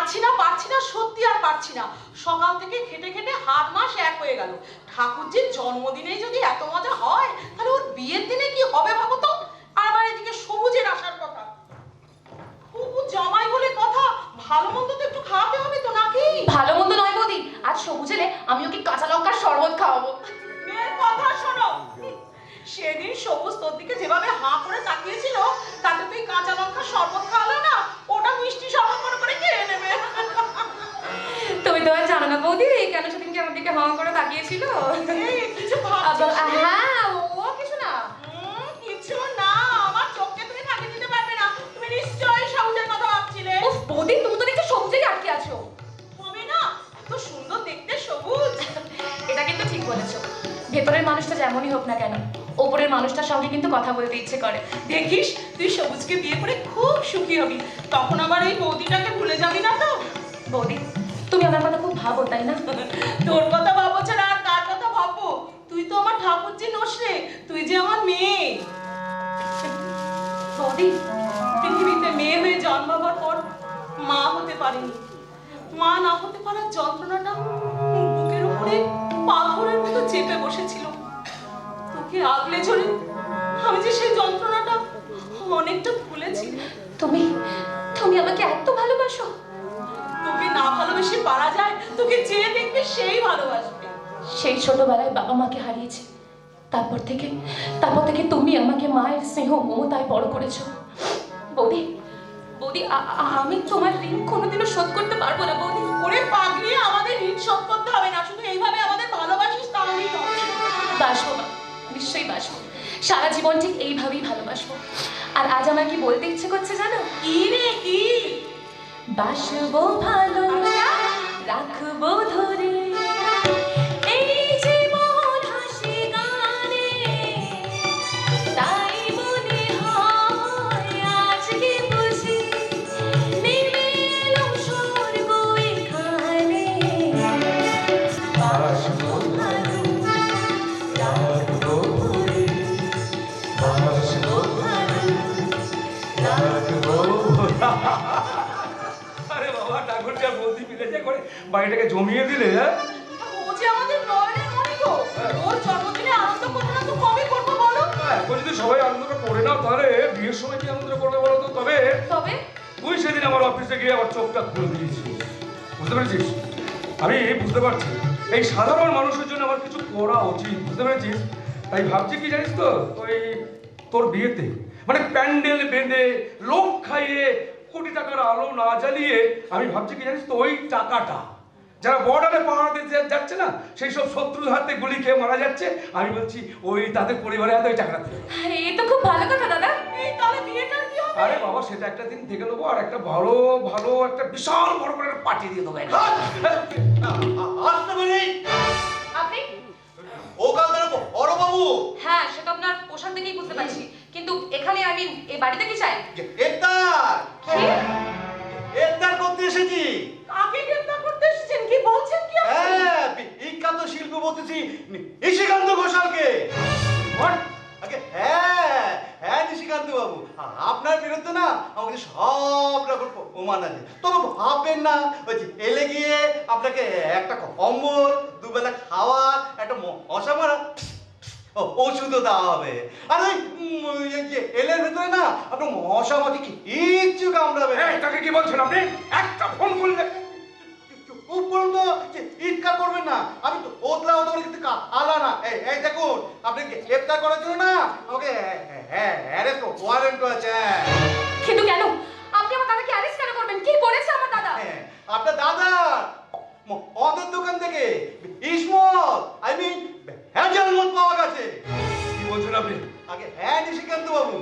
পারছি না, সত্যি আর পারছি না। সকাল থেকে খেটে খেটে হাত মাস এক হয়ে গেল। ঠাকুরজির জন্মদিনে যদি এত মজা হয়, তাহলে ওর বিয়ের দিনে কি হবে ভাবো তো। আর আবার এদিকে সবুজের আসার কথা। সবুজ জামাই বলে কথা, ভালো মন্দ তো একটু খাওয়াতে হবে তো নাকি? ভালো মন্দ নয় বৌদি, আজ সবুজ এলে আমি ওকে কাঁচা লঙ্কার শরবত খাওয়াবো। মেয়ের কথা শোনো, সেদিন সবুজ তোর দিকে যেভাবে হাঁ করে তাকিয়েছিল, তাতে তুই কাঁচা লঙ্কা শরবত খাওয়ালো না, ওটা মিষ্টি শরবত মনে করে খেয়ে নেবে। তুমি তো আর জানো না বৌদি কেন সেদিনকে আমার দিকে হাঁ করে তাকিয়েছিল। কিছু ভাবছো? হ্যাঁ, ও কিছু না। কিছু না, আমার চোখকে তুমি ফাঁকি দিতে পারবে না। তুমি নিশ্চয়ই সবুজের কথা ভাবছিলে। উফ বৌদি, তুমি তো দেখছি সবুজেই আটকে আছো। হবে না, এত সুন্দর দেখতে সবুজ। এটা কিন্তু ঠিক বলেছো। ভেতরের মানুষটা যেমনই হোক না কেন, ওপরের মানুষটার সঙ্গে কিন্তু কথা বলতে ইচ্ছে করে। দেখিস, তুই সবুজকে বিয়ে করে খুব সুখী হবি, তখন আবার এই বৌদিটাকে ভুলে যাবি না তো। বৌদি, তুমি আমার কথা খুব ভাবো তাই না? তোর কথা ভাবো ছাড়া আর কার কথা ভাববো? তুই তো আমার ঠাকুরজি নোস রে, তুই যে আমার মেয়ে। বৌদি, পৃথিবীতে মেয়ে হয়ে জন্মাবার পর মা হতে পারিনি। মা না হতে পারার যন্ত্রণাটা বুকের উপরে পাথরের মতো চেপে বসেছিল। তোকে আগলে ঝরে আমি যে সেই যন্ত্রণাটা অনেকটা ভুলেছি। তুমি তুমি আমাকে এত ভালোবাসো? তোকে না ভালোবেসে পারা যায়? তোকে যে দেখবে সেই ভালোবাসবে। সেই ছোটবেলায় বাবা মাকে হারিয়েছি, তারপর থেকে তুমি আমাকে মায়ের স্নেহ মমতায় বড় করেছো। বৌদি বৌদি, আমি তোমার ঋণ কোনোদিনও শোধ করতে পারবো না বৌদি। ওরে পাগলি, আমাদের ঋণ শোধ করতে হবে না, শুধু এইভাবে আমাদের ভালোবাসিস তাহলেই হবে। বাসবো মা, নিশ্চয়ই বাসবো, সারা জীবন ঠিক এইভাবেই ভালোবাসবো। আর আজ আমার কি বলতে ইচ্ছে করছে জানো? কি রে কি? বাসবো ভালো, রাখবো ধরে এই জীবন হাসি গানে, তাই মনে হয় আজকে বুঝি নেমে এলো স্বর্গ এখানে। বাসবো ভালো, রাখবো ধরে, বাসবো ভালো, রাখবো। আরে বাবা, ঠাকুর যা বৌদি মিলে যে করে বাড়িটাকে জমিয়ে দিলে। হ্যাঁ, ও যে আমাদের নয়নের মণি গো, ওর জন্মদিনে আনন্দ করবো না তো কবে করবো বলো? এখন যদি সবাই আনন্দটা করে নাও, তাহলে বিয়ের সময় কি আনন্দ করবে বলো তো? তবে তুই সেদিন আমার অফিসে গিয়ে আমার চোখটা খুলে দিয়েছিস, বুঝতে পেরেছিস? আমি বুঝতে পারছি এই সাধারণ মানুষের জন্য আমার কিছু করা উচিত, বুঝতে পেরেছিস? তাই ভাবছি কি জানিস তো, ওই তোর বিয়েতে মানে প্যান্ডেল বেঁধে লোক খাইয়ে কোটি টাকার আলো না জ্বালিয়ে আমি ভাবছি কি জানিস তো, ওই টাকাটা যারা বর্ডারে পাহারা দিতে যাচ্ছে না, সেই সব শত্রুর হাতে গুলি খেয়ে মারা যাচ্ছে, আমি বলছি ওই তাদের পরিবারের হাতে ওই টাকাটা দিয়ে। এই তো খুব ভালো কথা দাদা। এই তাহলে বিয়েটার কি হবে? আরে বাবা, সেটা একটা দিন দেখে নেবো, আর একটা ভালো ভালো একটা বিশাল বড় করে একটা পার্টি দিয়ে দেবো। আসতে পারি আপনি? ওকাল ধরে বড় বাবু হ্যাঁ, সেটা আপনার পোশাক দেখেই বুঝতে পারছি, কিন্তু এখানে আমি এই বাড়িতে কি চাই? গ্রেপ্তার কি? গ্রেপ্তার করতে এসেছি। কাকে গ্রেফতার করতে এসেছেন? কি বলছেন কি আপনি? হ্যাঁ, বিখ্যাত শিল্পপতি নিশিকান্ত ঘোষালকে। আগে হ্যাঁ হ্যাঁ নিশিকান্ত বাবু, আপনার বিরুদ্ধে না আমাকে সব রকম প্রমাণ আছে। তবে ভাববেন না ওই যে এলে গিয়ে আপনাকে একটা কম্বল, দুবেলা খাওয়া, একটা মশা মারা ওষুধও দেওয়া হবে। আর ওই এলের ভেতরে না আপনার মশা মাছি কিচ্ছু কামড়াবে না। তাকে কি বলছেন আপনি? একটা ফোন করলে খুব বলুন তো ইটকার করবেন না, আমি তো ওতলা ওতলা কিন্তু আলা না। এই দেখুন, আপনি গ্রেফতার করার জন্য না আমাকে অ্যারেস্ট ওয়ারেন্ট আছে। কিন্তু কেন? আপনি আমার দাদাকে অ্যারেস্ট কেন করবেন? কি করেছে আমার দাদা? আপনার দাদা মদের দোকান থেকে ইসমত আই মিন ভেজাল মদ পাওয়া গেছে। কি বলছেন আপনি? আগে হ্যাঁ নিশিকান্ত বাবু,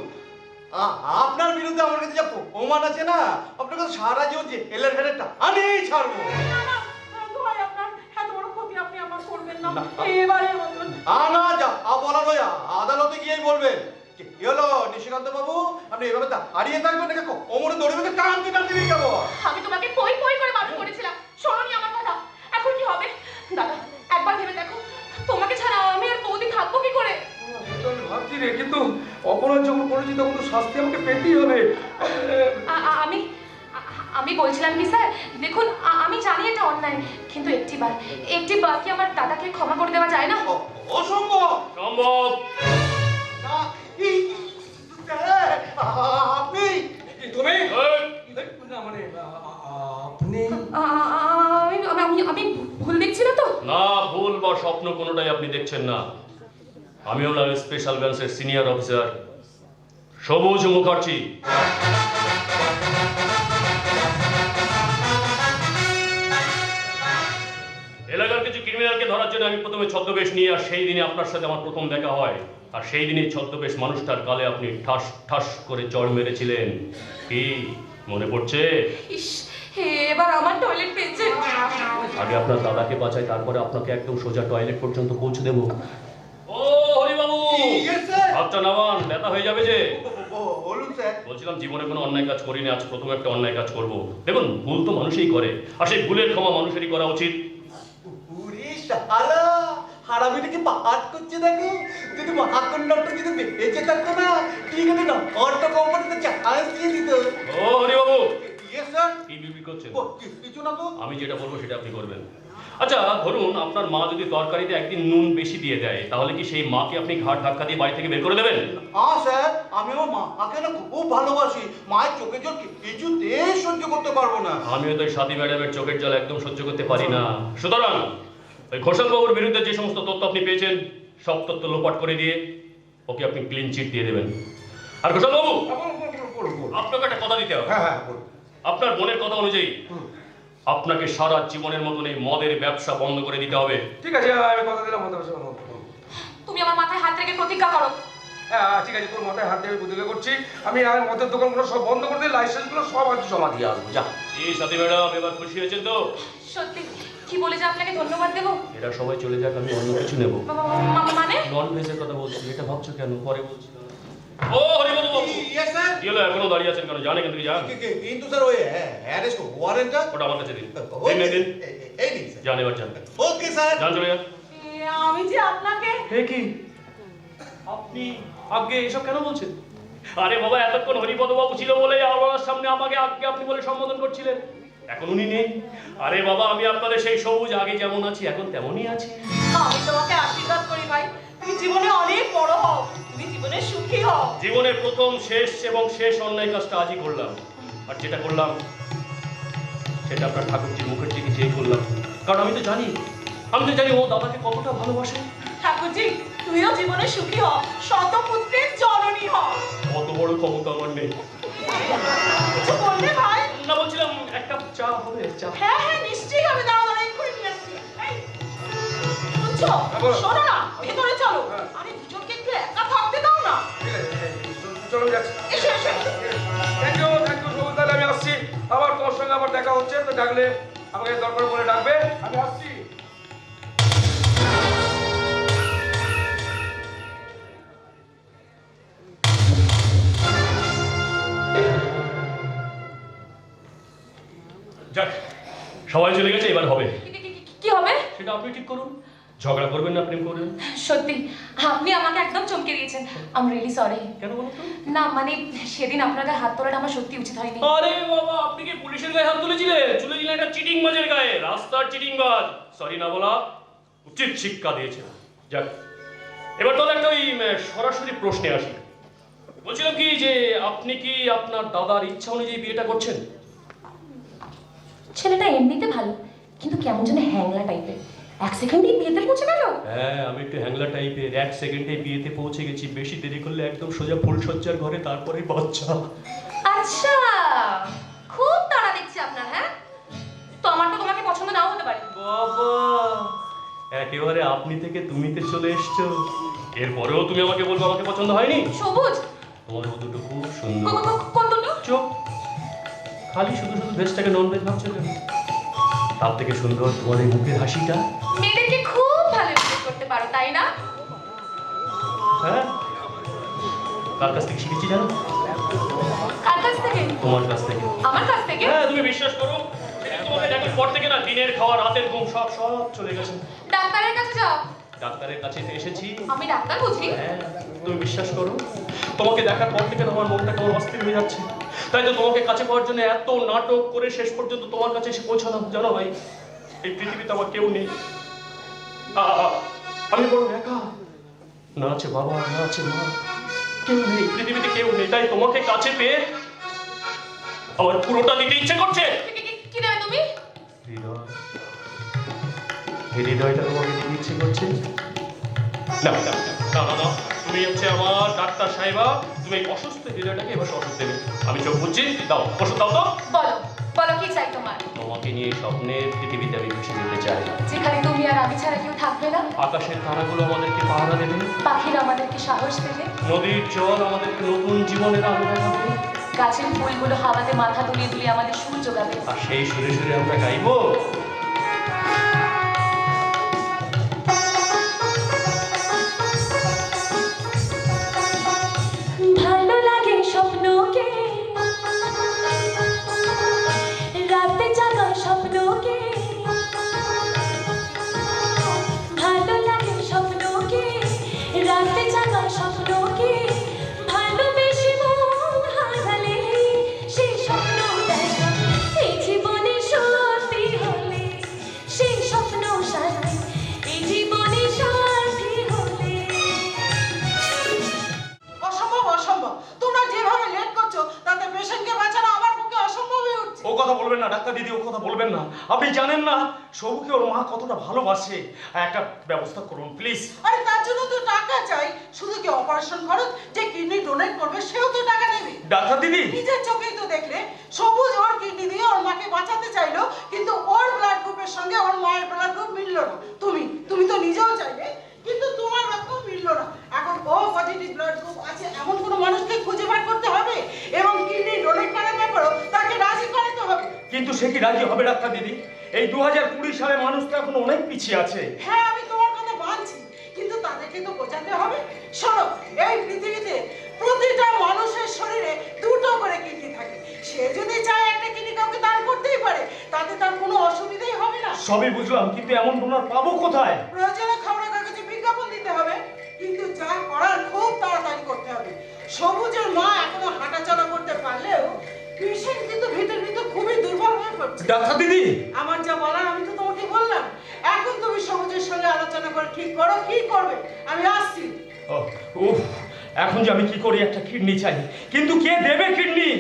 আপনার বিরুদ্ধে আমার কাছে যা প্রমাণ আছে না, আপনার কাছে সারা জীবন যে এলের ঘাটে আনেই ছাড়বো। না না, দোহাই আপনার, এত বড় ক্ষতি আপনি আমার করবেন না এবারের মতন। না যা বলার ওই আদালতে গিয়েই বলবেন। কি হলো নিশিকান্ত বাবু, আপনি এভাবে হারিয়ে থাকবেন নাকি কোমরে দড়ি বেঁধে টানতে টানতে নিয়ে যাবো? আমি তোমাকে পই পই করে বারণ করেছিলাম, শোনোনি আমার কথা। এখন কি হবে দাদা? একবার ভেবে দেখো, তোমাকে ছাড়া আমি আর বৌদি থাকবো কি করে? আমি ভাবছি রে, কিন্তু অপরাধ যখন করেছি তখন তো শাস্তি আমাকে পেতেই হবে। আমি বলছিলাম কি স্যার, দেখুন আমি জানি এটা অন্যায়, কিন্তু একটিবার কি আমার দাদাকে ক্ষমা করে দেওয়া যায় না? অসম্ভব। সম্ভব। না, স্যার, আপনি তুমি এই, না মানে আপনি আমি ভুল দেখছি না তো? না, ভুল বা স্বপ্ন কোনোটাই আপনি দেখছেন না। আমি হলাম স্পেশাল ব্রাঞ্চের সিনিয়র অফিসার সবুজ মুখার্জি। এলাকার কিছু ক্রিমিনালকে ধরার জন্য আমি প্রথমে ছদ্মবেশ নিয়ে, আর সেই দিনে আপনার সাথে আমার প্রথম দেখা হয়। আর সেই দিনে ছদ্মবেশ মানুষটার গালে আপনি ঠাস ঠাস করে চড় মেরেছিলেন। কি মনে পড়ছে? ইস, এবার আমার টয়লেট পেয়েছে। আগে আপনার দাদাকে বাঁচাই, তারপরে আপনাকে একদম সোজা টয়লেট পর্যন্ত পৌঁছে দেবো। ও হরিবাবু, Yes, sir. হাতটা নামান, ব্যথা হয়ে যাবে যে। বলুন স্যার। বলছিলাম জীবনে কোনো অন্যায় কাজ করিনি, আজ প্রথম একটা অন্যায় কাজ করব। দেখুন, ভুল তো মানুষই করে, আর সেই ভুলের ক্ষমা মানুষেরই করা উচিত। পুরি শালা হারামিটা কি পাহাড় করছে দেখো। যদি মহাকন্ডাক্টর যদি বেঁচে থাকতো না, ঠিক আছে না, অটো কোম্পানিতে চান্স দিয়ে দিত। ও হরিবাবু, ইয়েস স্যার। কি বিক্রি করছেন? কিছু না তো। আমি যেটা বলবো সেটা আপনি করবেন। আচ্ছা ধরুন, আপনার মা যদি তরকারিতে একদিন নুন বেশি দিয়ে দেয়, তাহলে কি সেই মাকে আপনি ঘাট ধাক্কা দিয়ে বাড়ি থেকে বের করে দেবেন? হ্যাঁ স্যার, আমি আমার মাকে না খুব ভালোবাসি। মায়ের চোখে জল কিছুতে সহ্য করতে পারবো না। আমিও তো ওই সাথী ম্যাডামের চোখের জল একদম সহ্য করতে পারি না। সুতরাং ওই ঘোষাল বাবুর বিরুদ্ধে যে সমস্ত তথ্য আপনি পেয়েছেন, সব তথ্য লোপাট করে দিয়ে ওকে আপনি ক্লিন চিট দিয়ে দেবেন। আর ঘোষাল বাবু, আপনাকে একটা কথা দিতে হবে। হ্যাঁ হ্যাঁ বলুন। আপনার বোনের কথা অনুযায়ী আপনাকে সারা জীবনের মতন এই মদের ব্যবসা বন্ধ করে দিতে হবে। ঠিক আছে, আমি কথা দিলাম মতো তুমি আমার মাথায় হাত রেখে প্রতিজ্ঞা করো। হ্যাঁ ঠিক আছে, তোর মাথায় হাত দিয়ে আমি প্রতিজ্ঞা করছি, আমি আর মদের দোকানগুলো সব বন্ধ করে দিয়ে লাইসেন্সগুলো সব আজ জমা দিয়ে আসবো। যা। এই সাথী ম্যাডাম, এবার খুশি হয়েছেন তো? সত্যি কি বলে যে আপনাকে ধন্যবাদ দেবো? এটা সবাই চলে যাক, আমি অন্য কিছু নেব। মানে নন ভেজের কথা বলছি, এটা ভাবছো কেন? পরে বলছি। ও হরিবাবু বাবু, ইয়েস স্যার। কি হলো এখনো দাঁড়িয়ে আছেন কেন? জানে কিন্তু যান। কিন্তু স্যার ওই অ্যারেস্ট ওয়ারেন্টটা ওটা আমার কাছে দিন। দিন দিন। এই নিন স্যার। যান এবার যান। Okay sir. যান, চলে যান। আমি যে আপনাকে হে কি, আপনি আগে এসব কেন বলছেন? আরে বাবা, এতক্ষণ হরিপদ বাবু ছিল বলে আমার সামনে আমাকে আগে আপনি বলে সম্বোধন করছিলেন, এখন উনি নেই। আরে বাবা, আমি আপনাদের সেই সবুজ আগে যেমন আছি এখন তেমনই আছি। আমি তোমাকে আশীর্বাদ করি ভাই, তুমি জীবনে অনেক বড় হও, তুমি জীবনে সুখী হও। জীবনের প্রথম শেষ এবং শেষ অন্যায় কাজটা আজই করলাম, আর যেটা করলাম সেটা আপনার ঠাকুরজি মুখার্জিকে চেয়ে করলাম। কারণ আমি তো জানি ও দাদাকে কতটা ভালোবাসে। ঠাকুরজি, তুমিও জীবনে সুখী হও, শতপুত্রের জননী হও। অত বড় ক্ষমতা আমার নেই। কিছু বললে ভাই? না, বলছিলাম এক কাপ চা হবে? চা? হ্যাঁ হ্যাঁ নিশ্চয়ই হবে, দাঁড়াও দাঁড়াও, এক্ষুনি নিয়ে আসছি। এই, শুনছো? শোনো না, ভেতরে চলো। আরে দুজনকে একটু একা থাকতে দাও না। ঠিক আছে, চলো যাচ্ছি। এসো এসো। থ্যাংক ইউ সবুজ, তাহলে আমি আসছি। আবার তোমার সঙ্গে আবার দেখা হচ্ছে, তো ডাকলে আমাকে দরকার বলে ডাকবে, আমি আসছি। যাক, সবাই চলে গেছে, এবার হবে। কি হবে? সেটা আপনি ঠিক করুন। ঝগড়া করবেন না প্রেম করবেন? সত্যি আপনি আমাকে একদম চমকে দিয়েছেন। I am really sorry. কেন বলুন তো? না মানে সেদিন আপনার গায়ে হাত তোলাটা আমার সত্যি উচিত হয়নি। আরে বাবা, আপনি কি পুলিশের গায়ে হাত তুলেছিলেন? একটা চিটিং বাজের গায়ে, রাস্তার চিটিং বাজ। সরি না বলা উচিত শিক্ষা দিয়েছে। যাক, এবার তাহলে একটা ওই সরাসরি প্রশ্নে আসি। বলছিলাম কি যে আপনি কি আপনার দাদার ইচ্ছা অনুযায়ী বিয়েটা করছেন? ছেলেটা এমনিতে ভালো, কিন্তু কেমন যেন হ্যাংলা টাইপের। এক সেকেন্ডেই বিয়েতে পৌঁছে গেল। হ্যাঁ, আমি একটু হ্যাংলা টাইপের। এক সেকেন্ডে বিয়েতে পৌঁছে গেছি। বেশি দেরি করলে একদম সোজা ফুলসজ্জার ঘরে, তারপরে বাচ্চা। আচ্ছা, খুব তাড়া দেখছি আপনার। হ্যাঁ, তো আমার তো তোমাকে পছন্দ নাও হতে পারে। বাবা, একেবারে আপনি থেকে তুমিতে চলে এসছো। এরপরেও তুমি আমাকে বলবো আমাকে পছন্দ হয়নি? সবুজ, তোমার ও দুটো খুব সুন্দর। কোন দুটো? চোখ। খালি শুধু শুধু ভেজটাকে নন ভেজ ভাবছো কেন? তার থেকে সুন্দর তোমার এই মুখের হাসিটা। মেয়েদেরকে খুব ভালো ইমপ্রেস করতে পারো, তাই না? হ্যাঁ, কার কাছ থেকে শিখেছি জানো? কার কাছ থেকে? তোমার কাছ থেকে। আমার কাছ থেকে? হ্যাঁ, তুমি বিশ্বাস করো, তোমাকে দেখার পর থেকে না দিনের খাওয়া রাতের ঘুম সব চলে গেছে। ডাক্তারের কাছে যাও। ডাক্তারের কাছে এসেছি। আমি ডাক্তার বুঝি? হ্যাঁ, তুমি বিশ্বাস করো, তোমাকে দেখার পর থেকে না আমার মনটা কেমন অস্থির হয়ে যাচ্ছে। তাই তো তোমাকে কাছে পাওয়ার জন্য এত নাটক করে শেষ পর্যন্ত তোমার কাছে এসে পৌঁছালাম। জানো ভাই, এই পৃথিবীতে আমার কেউ নেই, আমি বড় একা। না আছে বাবা, না আছে মা, কেউ নেই, পৃথিবীতে কেউ নেই। তাই তোমাকে কাছে পেয়ে আমার পুরোটা দিতে ইচ্ছে করছে। কি দেবে তুমি? হৃদয়, এই হৃদয়টা তোমাকে দিতে ইচ্ছে করছে। না না না না না, তুমি হচ্ছে আমার ডাক্তার সাহেবা, তুমি এই অসুস্থ হৃদয়টাকে এবার ওষুধ দেবে। আমি চোখ বুঝছি, দাও ওষুধ দাও তো। বলো বলো কি চাই তোমার? তোমাকে নিয়ে স্বপ্নের পৃথিবীতে আমি ভেসে যেতে চাই, যেখানে তুমি আর আমি ছাড়া কেউ থাকবে না। আকাশের তারাগুলো আমাদেরকে পাহারা দেবে, পাখিরা আমাদেরকে সাহস দেবে, নদীর জল আমাদেরকে নতুন জীবনের আলো দেখাবে, গাছের ফুলগুলো হাওয়াতে মাথা দুলিয়ে দুলিয়ে আমাদের সুর যোগাবে। আর সেই সুরে সুরে আমরা গাইবো। ভালো লাগে স্বপ্নকে, রাতে জাগা স্বপ্নকে, ভালো লাগে স্বপ্নকে, রাতে জাগা স্বপ্নকে, ভালোবেসে মন হারালে সেই স্বপ্ন দেখা এই জীবনে সত্যি হলে, সেই স্বপ্ন সাথে এই জীবনে সাথী হলে। অসম্ভব অসম্ভব, তোমরা যেভাবে লেট করছো তাতে পেশেন্টকে বাঁচানো আমার পক্ষে অসম্ভব হয়ে উঠছে। ও কথা বলবেন না ডাক্তার দিদি, ও কথা বলবেন না। আপনি জানেন না সবুকে ওর মা কতটা ভালোবাসে। একটা ব্যবস্থা করুন প্লিজ। আরে তার জন্য তো টাকা চাই, শুধু কি অপারেশন খরচ, যে কিডনি ডোনেট করবে সেও তো টাকা নেবে। ডাক্তার দিদি, নিজের চোখেই তো দেখলে, সবুজ ওর কিডনি দিয়ে ওর মাকে বাঁচাতে চাইলো, কিন্তু ওর ব্লাড গ্রুপের সঙ্গে ওর মায়ের ব্লাড গ্রুপ মিললো না। তুমি তো নিজেও চাইলে, কিন্তু তোমার রক্ত মিললো না। এখন ও পজিটিভ ব্লাড গ্রুপ আছে এমন কোনো মানুষকে খুঁজে বার করতে হবে, এবং কিডনি ডোনেট করার ব্যাপারেও তাকে রাজি করাতে হবে। কিন্তু সে কি রাজি হবে ডাক্তার দিদি? এই 2020 সালে মানুষ তো এখন অনেক পিছিয়ে আছে। হ্যাঁ, আমি তোমার কথা মানছি, কিন্তু তাদেরকে তো বোঝাতে হবে। শোনো, এই পৃথিবীতে প্রতিটা মানুষের শরীরে দুটো করে কিডনি থাকে। সে যদি চায় একটা কিডনি কাউকে দান করতেই পারে, তাতে তার কোনো অসুবিধাই হবে না। সবই বুঝলাম, কিন্তু এমন ডোনার পাবো কোথায়? প্রয়োজনে খবরের কাগজে বিজ্ঞাপন দিতে হবে, কিন্তু যা করার খুব তাড়াতাড়ি করতে হবে। সবুজের মা এখনো হাঁটাচলা করতে পারলেও পেশেন্ট কিন্তু ভিতর ভিতর খুবই দুর্বল হয়ে পড়ছে। ডাক্তার দিদি, আমার যা বলার আমি তো তোমাকে বললাম। এখন তুমি সবুজের সঙ্গে আলোচনা করে ঠিক করো কি করবে। আমি আসছি। উফ, এখন যে আমি কি করি, একটা কিডনি চাই, কিন্তু কে দেবে কিডনি?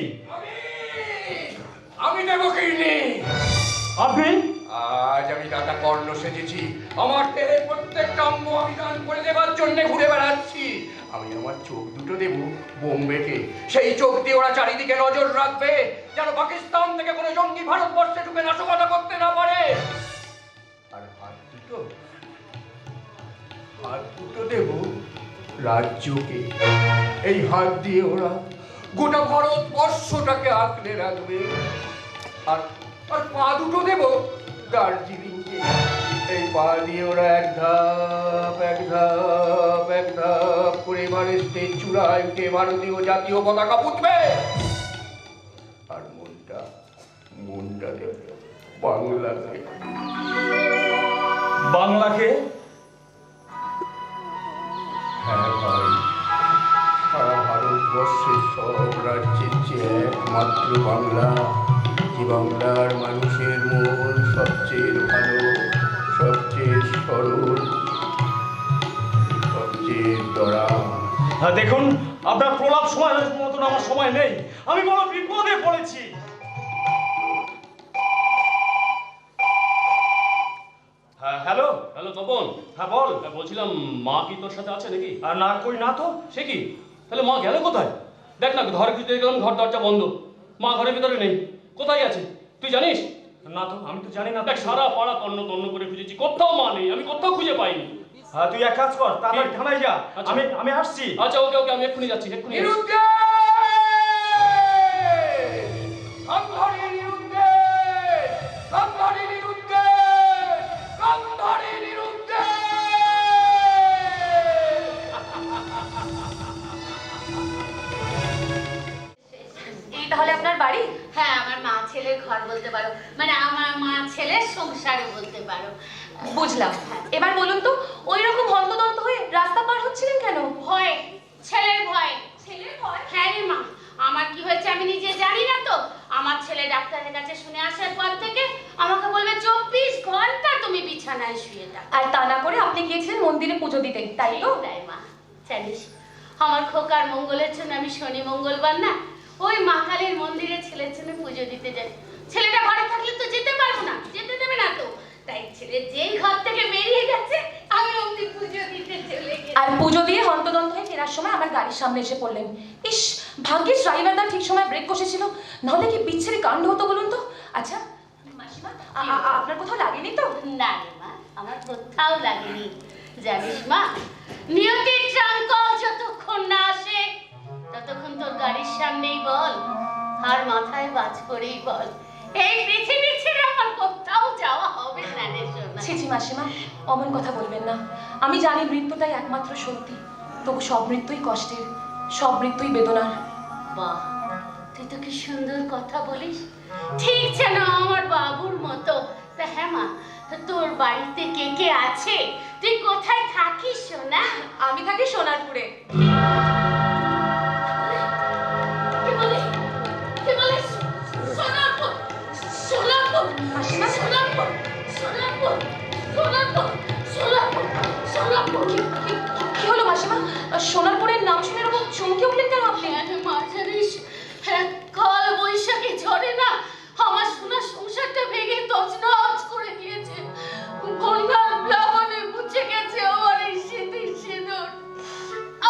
আমি দেবো কিডনি। আপনি? আজ আমি দাদা কর্ণ সেজেছি, আমার দেহের প্রত্যেকটা অঙ্গ আমি দান করে দেবার জন্য ঘুরে বেড়াচ্ছি। আমি আমার চোখ দুটো দেবো বোম্বেকে, সেই চোখ দিয়ে ওরা চারিদিকে নজর রাখবে, যেন পাকিস্তান থেকে কোনো জঙ্গি ভারতবর্ষে ঢুকে নাশকতা করতে না পারে। আর হাত দুটো দেবো রাজ্যকে, এই হাত দিয়ে ওরা গোটা ভারতবর্ষটাকে আঁকড়ে রাখবে। আর আর পা দুটো দেবো দার্জিলিংকে, এই পা দিয়ে ওরা এক ধাপ এক ধাপ এক ধাপ করে এভারেস্টের চূড়ায় উঠে ভারতীয় জাতীয় পতাকা পুঁতবে। আর মনটা দেবে বাংলাকে। বাংলাকে? হ্যাঁ ভাই, সারা ভারতবর্ষের সব রাজ্যের চেয়ে একমাত্র বাংলা, যে বাংলার মানুষের মন সবচেয়ে ভালো, সবচেয়ে সরল, সবচেয়ে দরা। হ্যাঁ দেখুন, আপনার প্রলাপ সময়ের মতন আমার সময় নেই, আমি বড় বিপদে পড়েছি। হ্যাঁ হ্যালো। হ্যালো তপন। হ্যাঁ বল। বলছিলাম, মা কি তোর সাথে আছে নাকি? আর না কই না তো। সে কি? তাহলে মা গেল কোথায়? দেখ না, ঘরের ভিতরে গেলাম, ঘর দরজা বন্ধ, মা ঘরের ভিতরে নেই। কোথায় আছে তুই জানিস? না তো, আমি তো জানি না। দেখ, সারা পাড়া তন্ন তন্ন করে খুঁজেছি, কোথাও মা নেই, আমি কোথাও খুঁজে পাইনি। হ্যাঁ তুই এক কাজ কর, তাড়াতাড়ি থানায় যা। আচ্ছা। আমি আসছি। আচ্ছা, ওকে ওকে, আমি এক্ষুনি যাচ্ছি, এক্ষুনি যাচ্ছি। নিরুদ্দেশ! গান্ধারী নিরুদ্দেশ! গান্ধারী নিরুদ্দেশ! গান্ধারী নিরুদ্দেশ! এই তাহলে আপনার বাড়ি? হ্যাঁ, আমার মা ছেলের ঘর বলতে পারো, মানে আমার মা ছেলের সংসারে বলতে পারো। বুঝলাম। এবার বলুন তো, ওই রকম হন্তদন্ত হয়ে রাস্তা পার হচ্ছিলেন কেন? ভয়, ছেলের ভয়। ছেলের ভয়? হ্যাঁ রে মা, আমার কি হয়েছে আমি নিজে জানি না তো। আমার ছেলে ডাক্তারের কাছে শুনে আসার পর থেকে আমাকে বলবে 24 ঘন্টা তুমি বিছানায় শুয়ে থাকো। আর তা না করে আপনি গিয়েছিলেন মন্দিরে পুজো দিতে, তাই তো? তাই মা, জানিস আমার খোকার মঙ্গলের জন্য আমি শনি মঙ্গলবার না ওই মা কালীর মন্দিরে ছেলের জন্য পুজো দিতে যাই। ছেলেটা ঘরে থাকলে তো যেতে পারবো না, যেতে দেবে না তো। তাই ছেলে যেই ঘর থেকে বেরিয়ে গেছে আমি অমনি পুজো দিতে চলে গেছি। আর পুজো দিয়ে হন্তদন্ত হয়ে ফেরার সময় আমার গাড়ির সামনে এসে পড়লেন। ইস, ভাগ্যিস ড্রাইভারদা ঠিক সময় ব্রেক কষেছিল, নাহলে কি বিচ্ছিরি কাণ্ড হতো বলুন তো। আচ্ছা মাসিমা, আপনার কোথাও লাগেনি তো? না রে মা, আমার কোথাও লাগেনি। জানিস মা, নিয়তির ট্রাঙ্কল যতক্ষণ না আসে ততক্ষণ তোর গাড়ির সামনেই বল, আর মাথায় বাজ করেই বল, এই পৃথিবী ছেড়ে আমার কোথাও যাওয়া হবে না রে সোনা। ছি ছি মাসিমা, অমন কথা বলবেন না। আমি জানি মৃত্যুটাই একমাত্র সত্যি, তবু সব মৃত্যুই কষ্টের, সব মৃত্যুই বেদনার। বাহ, তুই তো কি সুন্দর কথা বলিস, ঠিক যেন আমার বাবুর মতো। তা হ্যাঁ মা, তোর বাড়িতে কে কে আছে? তুই কোথায় থাকিস সোনা? আমি থাকি সোনারপুরে। কি বলে? কি বলে? সোনারপুর, সোনারপুর, মাসিমা, সোনারপুর, সোনারপুর, সোনারপুর, সোনারপুর, সোনারপুর। কি হলো মাসিমা? সোনারপুরের নাম শুনে এরকম চমকে উঠলেন কেন আপনি? মা জানিস, কাল বৈশাখী ঝড়ে না আমার সোনা সংসারটা ভেঙে তছনছ করে দিয়েছে। বন্যার প্লাবনে মুছে গেছে আমার এই স্মৃতির সিঁদুর।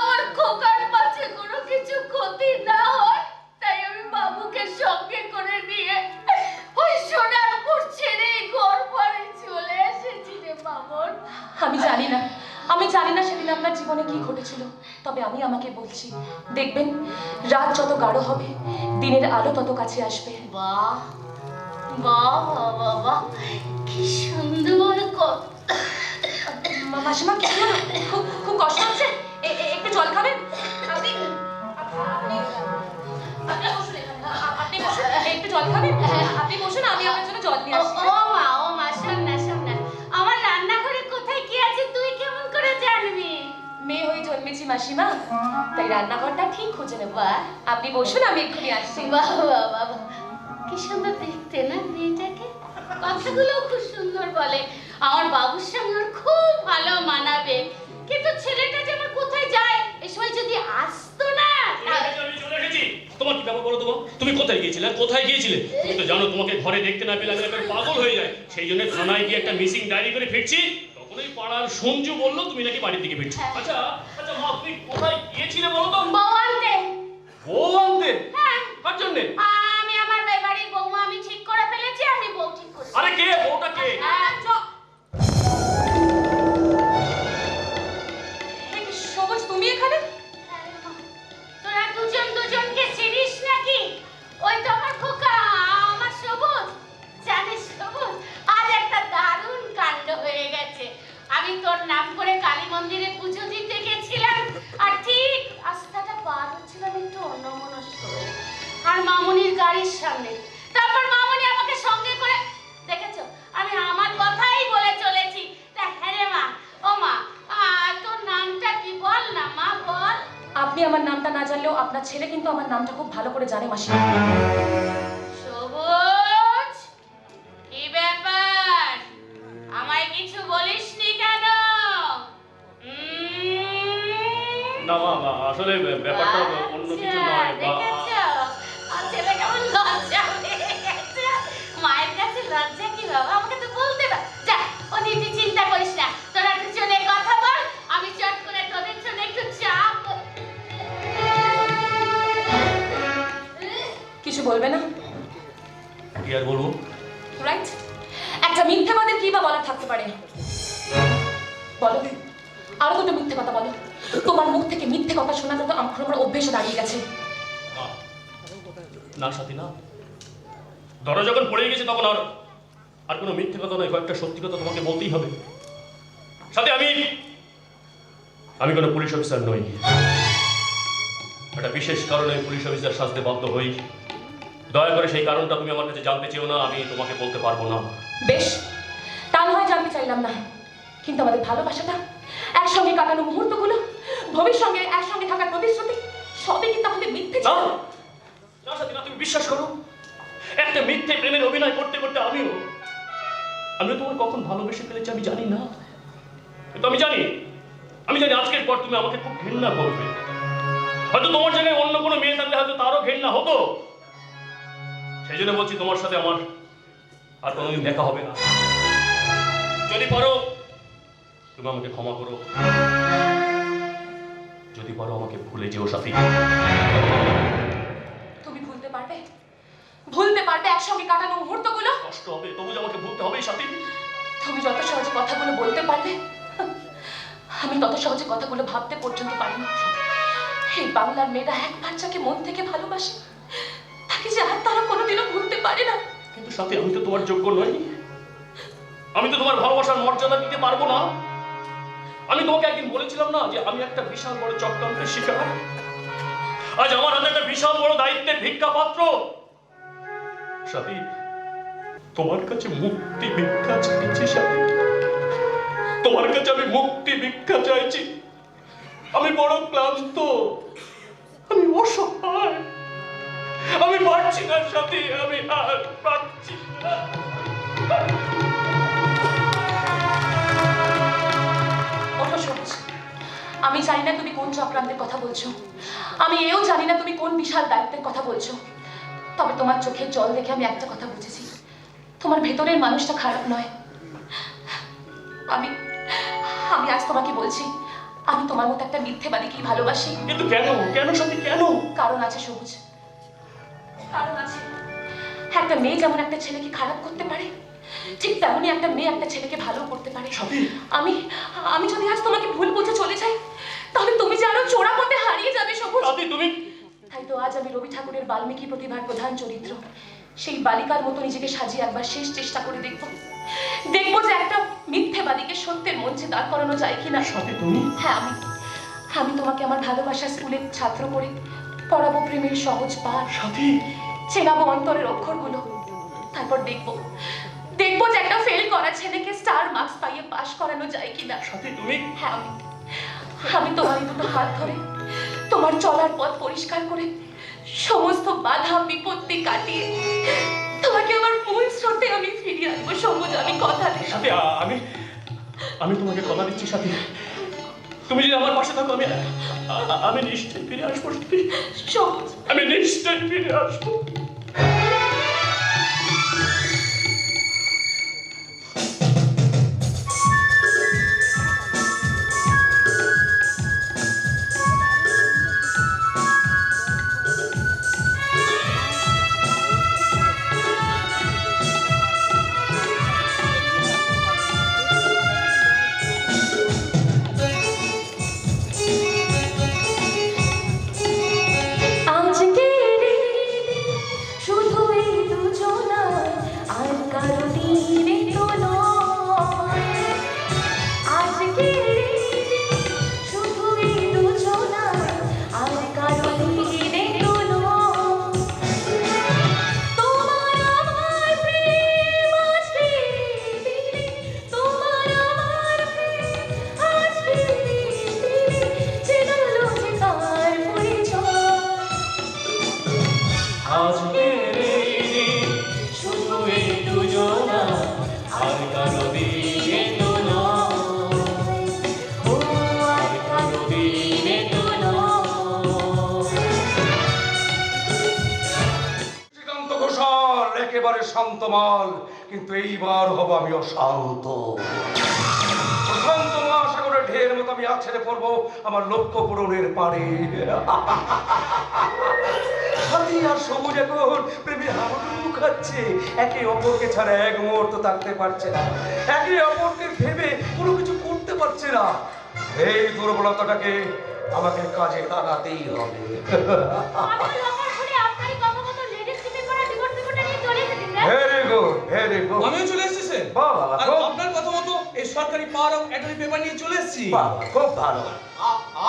আমার খোকার পাছে কোনো কিছু ক্ষতি না হয় তাই আমি বাবুকে সঙ্গে করে নিয়ে ওই সোনারপুর ছেড়ে ঘর বাড়ি চলে এসেছি রে মামন। আমি জানি না সেদিন আপনার জীবনে কি ঘটেছিল, তবে আমি আমাকে বলছি, দেখবেন রাত যত গাঢ় হবে দিনের আলো তত কাছে আসবে। বাহ বাহ বাহ বাহ বাহ, কি সুন্দর কথা। মাসিমা, কি হলো? খুব কষ্ট হচ্ছে? একটু জল খাবেন? আপনি বসুন এখানে। আপনি বসুন, একটু জল খাবেন? আপনি বসুন, আমি আপনার জন্য জল নিয়ে আসছি। ও মা, শোন না, শোন না, আমার রান্নাঘরে কোথায় কি আছে তুই কেমন করে জানবি? মেয়ে হয়ে জন্মেছি মাসিমা, তাই রান্নাঘরটা ঠিক খুঁজে নেব। আপনি বসুন, আমি এক্ষুনি আসছি। বাহ বাহ বাহ, কি সুন্দর দেখতে না মেয়েটাকে, কথাগুলো খুব সুন্দর বলে। আমার বাবুর সঙ্গে ওর খুব ভালো মানাবে। কিন্তু ছেলেটা যে আমার কোথায় যায় এই সময় যদি আসতো না। আমি চলে এসেছি। তোমার কি ব্যাপার বলো তো? তুমি কোথায় গিয়েছিলে? কোথায় গিয়েছিলে? তুমি তো জানো তোমাকে ঘরে দেখতে না পেলে আমি একবার পাগল হয়ে যাই। সেই জন্য থানায় গিয়ে একটা মিসিং ডায়েরি করে ফিরছি। তখনই পাড়ার সঞ্জু বললো তুমি নাকি বাড়ির দিকে ফিরছো। আচ্ছা আচ্ছা মা, তুমি কোথায় গিয়েছিলে বলো তো? বউ আনতে। বউ আনতে? হ্যাঁ, কার জন্য? আমি আমার বাড়ির বৌমা আমি ঠিক করে ফেলেছি, আমি বউ ঠিক করছি। আরে কে বউটা কে? সবুজ, তুমি এখানে? তোরা দুজনকে চিনিস নাকি? ওই তো আমার খোকা, আমার সবুজ। জানিস সবুজ, আজ একটা দারুণ কাণ্ড হয়ে গেছে। আমি তোর নাম করে কালী মন্দিরে পুজো দিতে গেছিলাম, আর ঠিক রাস্তাটা পার হচ্ছিলাম একটু অন্যমনস্ক হয়ে, আর মামুনির গাড়ির সামনে। তারপর মামুনি আমাকে সঙ্গে করে, দেখেছো আমি আমার কথাই বলে চলেছি। তা হ্যাঁ রে মা, ও মা, তোর নামটা কি বল না মা, বল। আপনি আমার নামটা না জানলেও আপনার ছেলে কিন্তু আমার নামটা খুব ভালো করে জানে মাসিমা। সবুজ, কি ব্যাপার? আমায় কিছু বলিসনি কেন? না মা, আসলে ব্যাপারটা অন্য কিছু নয়। দেখেছো আমার ছেলে কেমন লজ্জা পেয়ে গেছে। মায়ের কাছে লজ্জা কি বাবা, আমাকে তো বলতে পার। যা, ও নিয়ে তুই চিন্তা করিস না, তোরা দুজনে কথা বল, আমি চট করে তোদের জন্য একটু চা। কিছু বলবে না? কি আর বলবো? রাইট, একটা মিথ্যাবাদের কি বা বলার থাকতে পারে? বলো, আরো দুটো মিথ্যে কথা বলো। তোমার মুখ থেকে মিথ্যে কথা শোনা তো আমার অভ্যেসে দাঁড়িয়ে গেছে। না সাথী না, ধরো যখন পড়ে গেছে তখন আর কোনো মিথ্যে কথা নয়, কয়েকটা সত্যি কথা তোমাকে বলতেই হবে। সাথে আমি কোনো পুলিশ অফিসার নই। একটা বিশেষ কারণে পুলিশ অফিসার সাজতে বাধ্য হই। দয়া করে সেই কারণটা তুমি আমার কাছে জানতে চেও না, আমি তোমাকে বলতে পারবো না। বেশ, তা নয় জানতে চাইলাম না, কিন্তু আমাদের ভালোবাসাটা, একসঙ্গে কাটানো মুহূর্তগুলো, ভবিষ্যতে একসঙ্গে থাকার প্রতিশ্রুতি, সবই কি তাহলে মিথ্যে ছিল? না সাথী না, তুমি তুমি বিশ্বাস করো, একটা মিথ্যে প্রেমের অভিনয় করতে করতে আমিও তোমার কখন ভালোবেসে ফেলেছি আমি জানি না, কিন্তু আমি জানি আজকের পর তুমি আমাকে খুব ঘৃণা করবে। হয়তো তোমার জায়গায় অন্য কোনো মেয়ে থাকলে হয়তো তারও ঘৃণা হতো। সেই জন্য বলছি, তোমার সাথে আমার আর কোনোদিন দেখা হবে না। যদি পারো তুমি আমাকে ক্ষমা করো, যদি পারো আমাকে ভুলে যেও সাথী। তুমি ভুলতে পারবে একসঙ্গে কাটানো মুহূর্তগুলো? কষ্ট হবে, তবু যে আমাকে ভুলতে হবেই সাথী। তুমি যত সহজে কথাগুলো বলতে পারবে, আমি তত সহজে কথাগুলো ভাবতে পর্যন্ত পারি না। এই বাংলার মেয়েরা এক বাচ্চাকে মন থেকে ভালোবাসে, তাকে যে আর তারা কোনোদিনও ভুলতে পারে না। কিন্তু সাথী, আমি তো তোমার যোগ্য নই, আমি তো তোমার ভালোবাসার মর্যাদা দিতে পারবো না। আমি তোমাকে একদিন বলেছিলাম না যে আমি একটা বিশাল বড় চক্রান্তের শিকার। আজ আমার হাতে একটা বিশাল বড় দায়িত্বের ভিক্ষা পাত্র। সাথী, তোমার কাছে মুক্তি ভিক্ষা চাইছি সাথী, তোমার কাছে আমি মুক্তি ভিক্ষা চাইছি। আমি বড় ক্লান্ত, আমি অসহায়, আমি পারছি না সাথী, আমি আর পারছি না। ওঠো সবুজ, আমি জানি না তুমি কোন চক্রান্তের কথা বলছো, আমি এও জানি না তুমি কোন বিশাল দায়িত্বের কথা বলছো, তবে তোমার চোখের জল দেখে আমি একটা কথা বুঝেছি, তোমার ভেতরের মানুষটা খারাপ নয়। আমি আজ তোমাকে বলছি, আমি তোমার মতো একটা মিথ্যেবাদীকেই ভালোবাসি। কিন্তু কেন সাথী, কেন? কারণ আছে সবুজ, কারণ আছে। একটা মেয়ে যেমন একটা ছেলেকে খারাপ করতে পারে, ঠিক তেমনই একটা মেয়ে একটা ছেলেকে ভালো করতে পারে। আমি যদি আজ তোমাকে ভুল বুঝে চলে যাই, তাহলে তুমি যে আরো চোরা পথে হারিয়ে যাবে সবুজ। তাই তো আজ আমি রবি ঠাকুরের বাল্মীকি প্রতিভার প্রধান চরিত্র সেই বালিকার মতো নিজেকে সাজিয়ে একবার শেষ চেষ্টা করে দেখবো যে একটা মিথ্যেবাদীকে সত্যের মঞ্চে দাঁড় করানো যায় কিনা। হ্যাঁ, আমি তোমাকে আমার ভালোবাসার স্কুলের ছাত্র করে পড়াবো প্রেমের সহজ পাঠ, চেনাবো অন্তরের অক্ষরগুলো, তারপর দেখবো যে একটা ফেল করা ছেলেকে স্টার মার্কস পাইয়ে পাশ করানো যায় কিনা। হ্যাঁ, আমি তোমার দুটো হাত ধরে তোমার চলার পথ পরিষ্কার করে সমস্ত বাধা বিপত্তি কাটিয়ে তোমাকে আমার মূল স্রোতে আমি ফিরিয়ে আনবো সবুজ, আমি কথা দিই। আমি তোমাকে কথা দিচ্ছি সাথী, তুমি যদি আমার পাশে থাকো আমি নিশ্চয়ই ফিরে আসবো সবুজ, আমি নিশ্চয়ই ফিরে আসবো। একেবারে শান্ত মাল, কিন্তু এইবার হব আমি অশান্ত। প্রশান্ত মহাসাগরের ঢের মতো আমি আছড়ে পড়বো আমার লক্ষ্য পূরণের পারে। সাথী আর সবুজ এখন প্রেমে হাবুডুবু খাচ্ছে, একে অপরকে ছাড়া এক মুহূর্ত থাকতে পারছে না, একে অপরকে ভেবে কোনো কিছু করতে পারছে না। এই দুর্বলতাটাকে আমাকে কাজে লাগাতেই হবে। Very good. আমিও চলে এসেছি স্যার। বাবা, আপনার কথা মতো এই সরকারি পাওয়ার অফ অ্যাটর্নি পেপার নিয়ে চলে এসেছি। বাবা, খুব ভালো।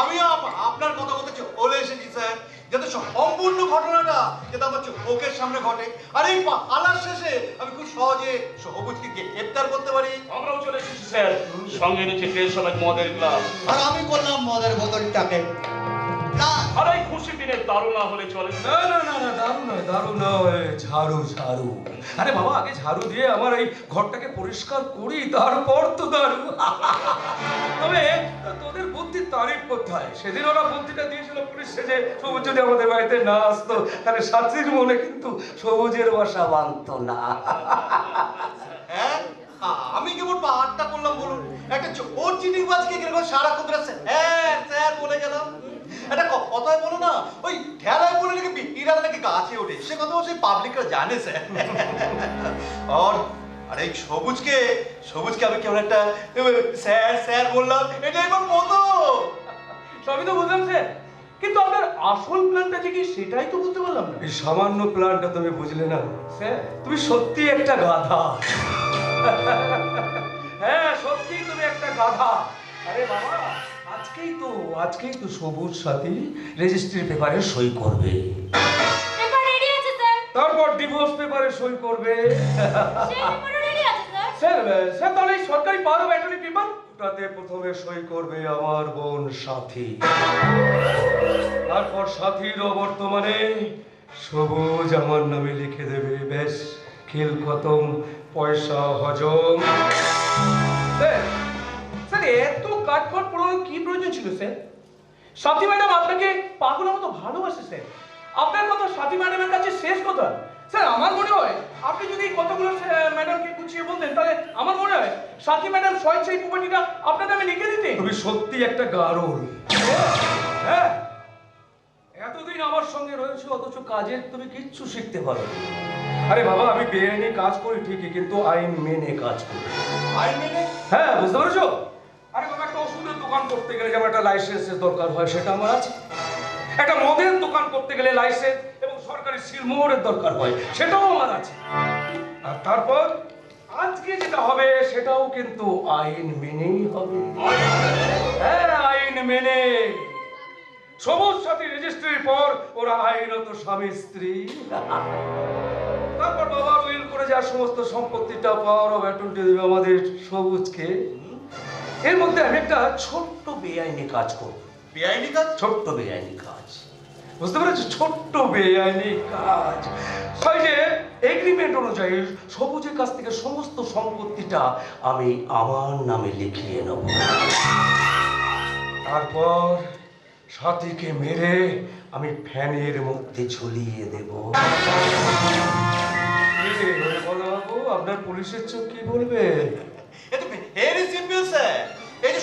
আমিও আপনার কথা মতো চলে এসেছি স্যার, যাতে সম্পূর্ণ ঘটনাটা যাতে আমার চোখের সামনে ঘটে, আর এই আলার শেষে আমি খুব সহজে সবুজকে গ্রেফতার করতে পারি। আমরাও চলে এসেছি স্যার, সঙ্গে নিচ্ছে ট্রেন সমেত মদের গ্লাস। আর আমি করলাম মদের বোতলটাকে আর এই খুশির দিনে দারু না হলে চলে না না না না, দারু নয়, ঝাড়ু ঝাড়ু। আরে বাবা, আগে ঝাড়ু দিয়ে আমার এই ঘরটাকে পরিষ্কার করি, তারপর তো দারু। তবে তোদের বুদ্ধির তারিফ কোথায়? সেদিন ওরা বুদ্ধিটা দিয়েছিল পুলিশ সেজে, সবুজ যদি আমাদের বাড়িতে না আসতো তাহলে সাথীর মনে কিন্তু সবুজের বাসা বাঁধতো না। হ্যাঁ, আমি কেমন পাহাড়টা করলাম বলুন? একটা চোর চিটিংবাজকে কিরকম সারাক্ষণ ধরে স্যার স্যার বলে গেলাম। একটা কথায় বলো না, ওই ঠেলায় বলে নাকি বিড়াল নাকি গাছে ওঠে, সে কথা সেই পাবলিকরা জানে স্যার। আর এই সবুজকে আমি কেমন একটা স্যার স্যার বললাম, এটা এবার মতো। সবই তো বুঝলাম স্যার, কিন্তু আপনার আসল প্ল্যানটা যে কি সেটাই তো বুঝতে পারলাম না এই সামান্য প্ল্যানটা তুমি বুঝলে না স্যার। তুমি সত্যি একটা গাধা। হ্যাঁ, সত্যি তুমি একটা গাধা। আরে বাবা, আজকেই তো সবুজ সাথী রেজিস্ট্রি পেপারে সই করবে, পেপার রেডি আছে স্যার। তারপর ডিভোর্স পেপারে সই করবে। সেই পেপারও রেডি আছে স্যার। স্যার তাহলে এই সরকারি পাওয়ার অফ অ্যাটর্নি পেপার ওটাতে প্রথমে সই করবে আমার বোন সাথী, তারপর সাথীর অবর্তমানে সবুজ আমার নামে লিখে দেবে। বেশ, খেল খতম, পয়সা হজম। স্যার স্যার এত কাঠখড় পোড়ানোর কি প্রয়োজন ছিল স্যার? সাথী ম্যাডাম আপনাকে পাগলের মতো ভালোবাসে স্যার। আপনার কথা সাথী ম্যাডামের কাছে শেষ কথা। স্যার আমার মনে হয় আপনি যদি এই কথাগুলো ম্যাডামকে গুছিয়ে বলতেন, তাহলে আমার মনে হয় সাথী ম্যাডাম স্বেচ্ছায় প্রপার্টিটা আপনার নামে লিখে দিতেন। তুমি সত্যি একটা গারল। হ্যাঁ, এতদিন আমার সঙ্গে রয়েছে অথচ কাজের তুমি কিচ্ছু শিখতে পারো। আরে বাবা, আমি বেআইনি কাজ করি ঠিকই, কিন্তু আইন মেনে কাজ করি। আইন মেনে? হ্যাঁ, বুঝতে পেরেছো? আরে বাবা, একটা ওষুধের দোকান করতে গেলে যেমন একটা লাইসেন্সের দরকার হয়, সেটা আমার আছে। একটা মদের দোকান করতে গেলে লাইসেন্স এবং সরকারি সিলমোহরের দরকার হয়, সেটাও আমার আছে। আর তারপর আজকে যেটা হবে সেটাও কিন্তু আইন মেনেই হবে। হ্যাঁ, আইন মেনে। সবুজ সাথী রেজিস্ট্রির পর ওরা আইনত স্বামী স্ত্রী। তারপর বাবার উইল করে যা সমস্ত সম্পত্তিটা পাওয়ার অফ অ্যাটর্নি দেবে আমাদের সবুজকে। এর মধ্যে আমি একটা ছোট্ট বেআইনি কাজ করব। বেআইনি কাজ? ছোট্ট বেআইনি কাজ, বুঝতে পেরেছো? ছোট্ট বেআইনি কাজ। সেই যে এগ্রিমেন্ট অনুযায়ী সবুজের কাছ থেকে সমস্ত সম্পত্তিটা আমি আমার নামে লিখিয়ে নেব। তারপর সাথীকে মেরে আমি ফ্যানের মধ্যে ঝুলিয়ে দেব। বাবু, আপনার পুলিশের চোখ কি বলবে? এটা ভেরি সিম্পল স্যার। এই যে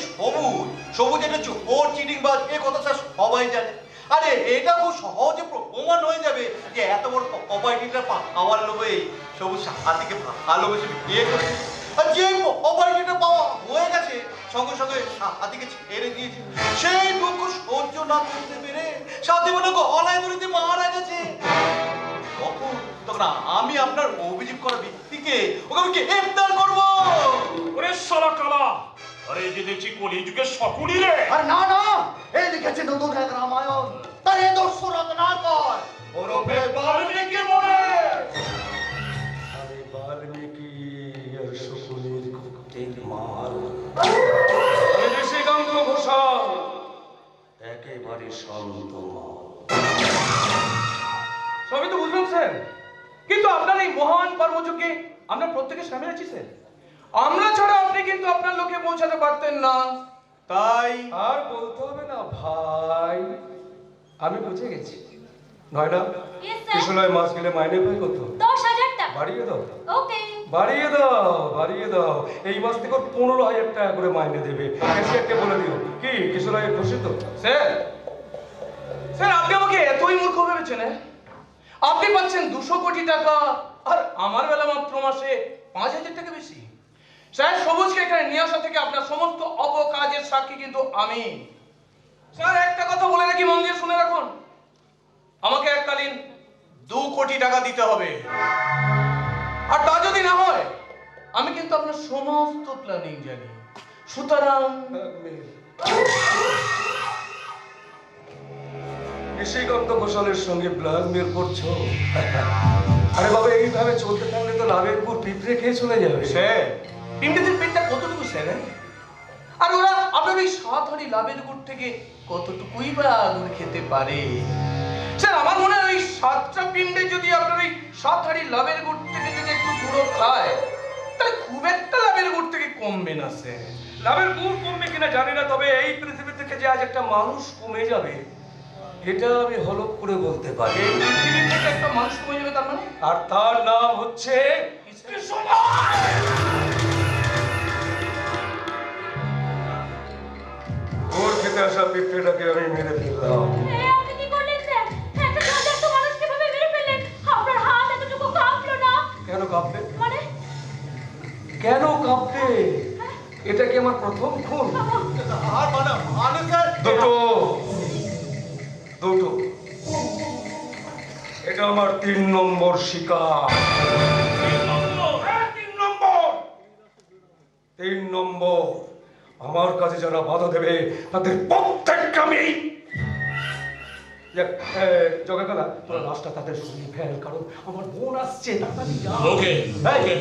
সবুজ একটা চোর চিটিংবাজ, এই কথা স্যার সবাই জানে। আরে এটা খুব সহজে প্রমাণ হয়ে যাবে যে এত বড় প্রপার্টিটা পাওয়ার লোভে সবুজ সাথীকে ভালোবেসে বিয়ে করেছে। আর যে প্রপার্টিটা পাওয়া হয়ে গেছে সঙ্গে সঙ্গে সাথীকে ছেড়ে দিয়েছে। সেই দুঃখ সহ্য না করতে পেরে সাথী মনে গলায় দড়িতে মারা গেছে। তখন আমি আপনার অভিযোগ করা ব্যক্তিকে ওকে আমি গ্রেফতার করবো। ওরে শালা কালা, আরে যে দেখছি কলিযুগের শকুনি রে। আর না না, এই লিখেছে নতুন এক রামায়ণ, তার এ দর্শরত না কর ওরফে বাল্মীকি মনে। আমি বাল্মীকি আর শকুনির কুটির মাল। ঋষিকান্ত ঘোষাল একেবারে শান্ত মাল। সবই তো বুঝলাম স্যার, কিন্তু আপনার এই মহান কর্মযোগে আমরা প্রত্যেকে সামিল আছি স্যার। আমরা ছাড়া আপনি কিন্তু আপনার লোকে পৌঁছাতে পারতেন না। তাই আর বলতে হবে না ভাই, আমি বুঝে গেছি। Nayana, Yes, sir. কিশোরায় মাস গেলে মাইনে পাই কত? 10,000 টাকা। বাড়িয়ে দাও, ওকে। বাড়িয়ে দাও। এই মাস থেকে 15,000 টাকা করে মাইনে দেবে। ক্যাশিয়ারকে বলে দিও। কি কিশোরায় খুশি তো? স্যার, স্যার আপনি আমাকে এতই মূর্খ ভেবেছেন? আপনি পাচ্ছেন 200 কোটি টাকা, আর আমার বেলা মাত্র মাসে 5,000 টাকা বেশি। স্যার, সবুজকে এখানে নিয়ে আসা থেকে আপনার সমস্ত অপকাজের সাক্ষী কিন্তু আমি। স্যার একটা কথা বলে রাখি, মন দিয়ে শুনে রাখুন। আমাকে এককালীন 2 কোটি টাকা দিতে হবে, আর তা যদি না হয় আমি কিন্তু আপনার সমস্ত প্ল্যানিং জানি। সুতরাং ঋষিকান্ত ঘোষালের সঙ্গে ব্ল্যাকমেল করছো? আরে বাবা, এইভাবে চলতে থাকলে তো লাভের উপর পিঁপড়ে খেয়ে চলে যাবে। স্যার, পিমড়েদের পেটটা কতটুকু স্যার? আর ওরা আপনার এই 7 হাঁড়ি লাভের গুড় থেকে কতটুকুই বা গুড় খেতে পারে? স্যার আমার মনে হয় ওই 7টা পিণ্ডে যদি আপনার ওই 7 হাঁড়ি লাভের গুড় থেকে যদি একটু গুঁড়ো খায়, তাহলে খুব একটা লাভের গুড় থেকে কমবে না স্যার। লাভের গুড় কমবে কিনা জানি না, তবে এই পৃথিবী থেকে যে আজ একটা মানুষ কমে যাবে এটা আমি হলপ করে বলতে পারি। এই পৃথিবী থেকে একটা মানুষ কমে যাবে তার মানে? আর তার নাম হচ্ছে ওর খেতে আসা পিঁপড়েটাকে আমি মেরে ফেললাম। আপনি কি করলেন স্যার? একটা ক্ষুধার্ত মানুষ কিভাবে মেরে ফেললেন? আপনার হাত এতটুকু কাঁপলো না? কেন কাঁপবে? মানে কেন কাঁপবে? এটা কি আমার প্রথম খুন? আর মানে স্যার দুটো এটা আমার 3 নম্বর শিকার। 3 নম্বর আমার কাছে যারা বাধা দেবে তাদের প্রত্যেককে আমি জগাকালা তোরা লাশটা তাদের সঙ্গে ফেল, কারণ আমার বোন আসছে তাড়াতাড়ি যা। ওকে এই,